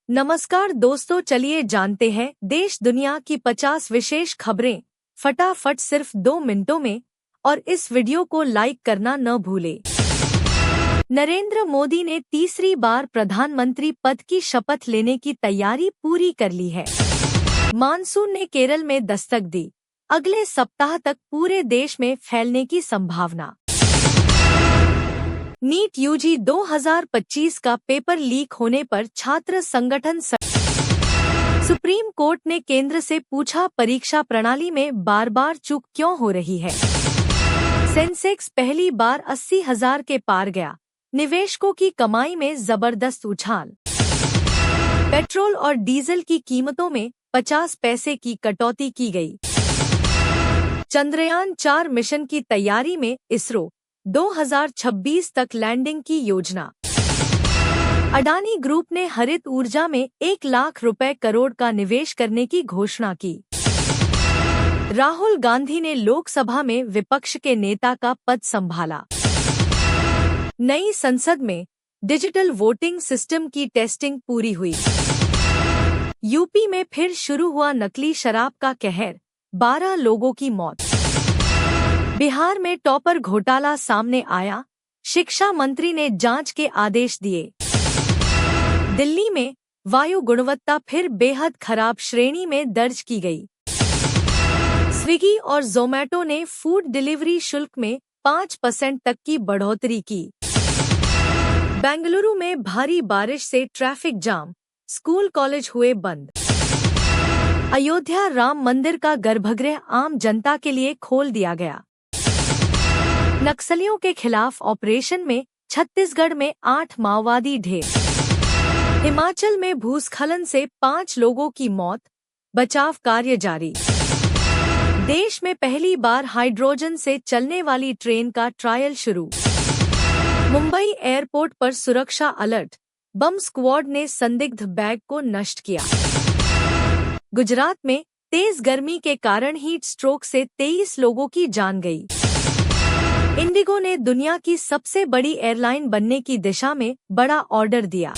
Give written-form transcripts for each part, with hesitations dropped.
नमस्कार दोस्तों, चलिए जानते हैं देश दुनिया की 50 विशेष खबरें फटाफट सिर्फ 2 मिनटों में। और इस वीडियो को लाइक करना न भूलें। नरेंद्र मोदी ने तीसरी बार प्रधानमंत्री पद की शपथ लेने की तैयारी पूरी कर ली है। मानसून ने केरल में दस्तक दी, अगले सप्ताह तक पूरे देश में फैलने की संभावना। नीट यूजी 2025 का पेपर लीक होने पर छात्र संगठन सुप्रीम कोर्ट ने केंद्र से पूछा, परीक्षा प्रणाली में बार बार चूक क्यों हो रही है। सेंसेक्स पहली बार 80,000 के पार गया, निवेशकों की कमाई में जबरदस्त उछाल। पेट्रोल और डीजल की कीमतों में 50 पैसे की कटौती की गई। चंद्रयान 4 मिशन की तैयारी में इसरो, 2026 तक लैंडिंग की योजना। अडानी ग्रुप ने हरित ऊर्जा में 1 लाख रुपए करोड़ का निवेश करने की घोषणा की। राहुल गांधी ने लोकसभा में विपक्ष के नेता का पद संभाला। नई संसद में डिजिटल वोटिंग सिस्टम की टेस्टिंग पूरी हुई। यूपी में फिर शुरू हुआ नकली शराब का कहर, 12 लोगों की मौत। बिहार में टॉपर घोटाला सामने आया, शिक्षा मंत्री ने जांच के आदेश दिए। दिल्ली में वायु गुणवत्ता फिर बेहद खराब श्रेणी में दर्ज की गई। स्विगी और जोमैटो ने फूड डिलीवरी शुल्क में 5% तक की बढ़ोतरी की। बेंगलुरु में भारी बारिश से ट्रैफिक जाम, स्कूल कॉलेज हुए बंद। अयोध्या राम मंदिर का गर्भगृह आम जनता के लिए खोल दिया गया। नक्सलियों के खिलाफ ऑपरेशन में छत्तीसगढ़ में 8 माओवादी ढेर। हिमाचल में भूस्खलन से 5 लोगों की मौत, बचाव कार्य जारी। देश में पहली बार हाइड्रोजन से चलने वाली ट्रेन का ट्रायल शुरू। मुंबई एयरपोर्ट पर सुरक्षा अलर्ट, बम स्क्वाड ने संदिग्ध बैग को नष्ट किया। गुजरात में तेज गर्मी के कारण हीट स्ट्रोक से 23 लोगों की जान गई। इंडिगो ने दुनिया की सबसे बड़ी एयरलाइन बनने की दिशा में बड़ा ऑर्डर दिया।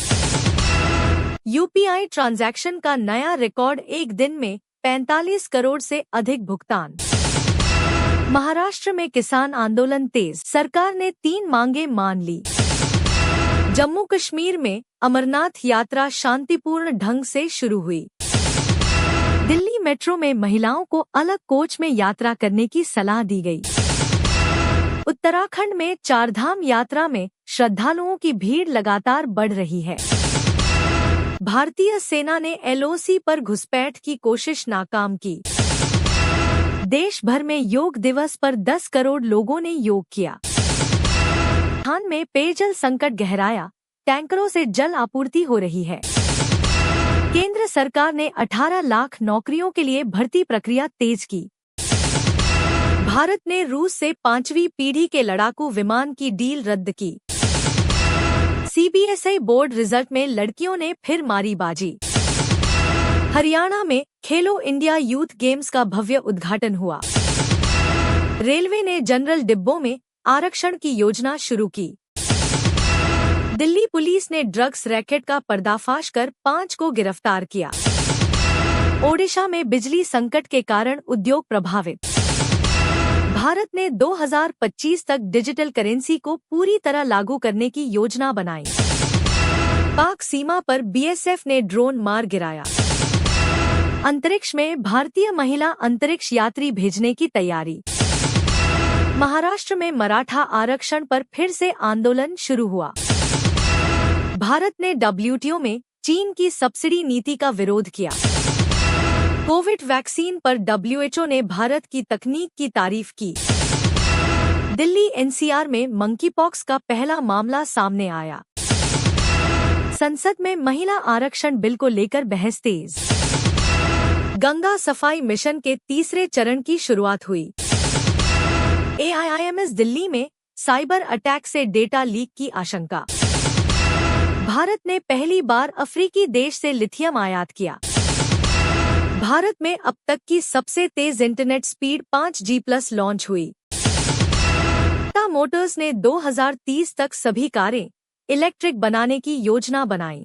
यूपीआई ट्रांजैक्शन का नया रिकॉर्ड, एक दिन में 45 करोड़ से अधिक भुगतान। महाराष्ट्र में किसान आंदोलन तेज, सरकार ने 3 मांगे मान ली। जम्मू कश्मीर में अमरनाथ यात्रा शांतिपूर्ण ढंग से शुरू हुई। दिल्ली मेट्रो में महिलाओं को अलग कोच में यात्रा करने की सलाह दी गई। उत्तराखंड में चारधाम यात्रा में श्रद्धालुओं की भीड़ लगातार बढ़ रही है। भारतीय सेना ने एलओसी पर घुसपैठ की कोशिश नाकाम की। देश भर में योग दिवस पर 10 करोड़ लोगों ने योग किया। राजस्थान में पेयजल संकट गहराया, टैंकरों से जल आपूर्ति हो रही है। केंद्र सरकार ने 18 लाख नौकरियों के लिए भर्ती प्रक्रिया तेज की। भारत ने रूस से 5वीं पीढ़ी के लड़ाकू विमान की डील रद्द की। सीबीएसई बोर्ड रिजल्ट में लड़कियों ने फिर मारी बाजी। हरियाणा में खेलो इंडिया यूथ गेम्स का भव्य उद्घाटन हुआ। रेलवे ने जनरल डिब्बों में आरक्षण की योजना शुरू की। दिल्ली पुलिस ने ड्रग्स रैकेट का पर्दाफाश कर 5 को गिरफ्तार किया। ओडिशा में बिजली संकट के कारण उद्योग प्रभावित। भारत ने 2025 तक डिजिटल करेंसी को पूरी तरह लागू करने की योजना बनाई। पाक सीमा पर बीएसएफ ने ड्रोन मार गिराया। अंतरिक्ष में भारतीय महिला अंतरिक्ष यात्री भेजने की तैयारी। महाराष्ट्र में मराठा आरक्षण पर फिर से आंदोलन शुरू हुआ। भारत ने डब्ल्यूटीओ में चीन की सब्सिडी नीति का विरोध किया। कोविड वैक्सीन पर डब्ल्यूएचओ ने भारत की तकनीक की तारीफ की। दिल्ली एनसीआर में मंकीपॉक्स का पहला मामला सामने आया। संसद में महिला आरक्षण बिल को लेकर बहस तेज। गंगा सफाई मिशन के तीसरे चरण की शुरुआत हुई। एआईआईएमएस दिल्ली में साइबर अटैक से डेटा लीक की आशंका। भारत ने पहली बार अफ्रीकी देश से लिथियम आयात किया। भारत में अब तक की सबसे तेज इंटरनेट स्पीड 5G+ लॉन्च हुई। टाटा मोटर्स ने 2030 तक सभी कारें इलेक्ट्रिक बनाने की योजना बनाई।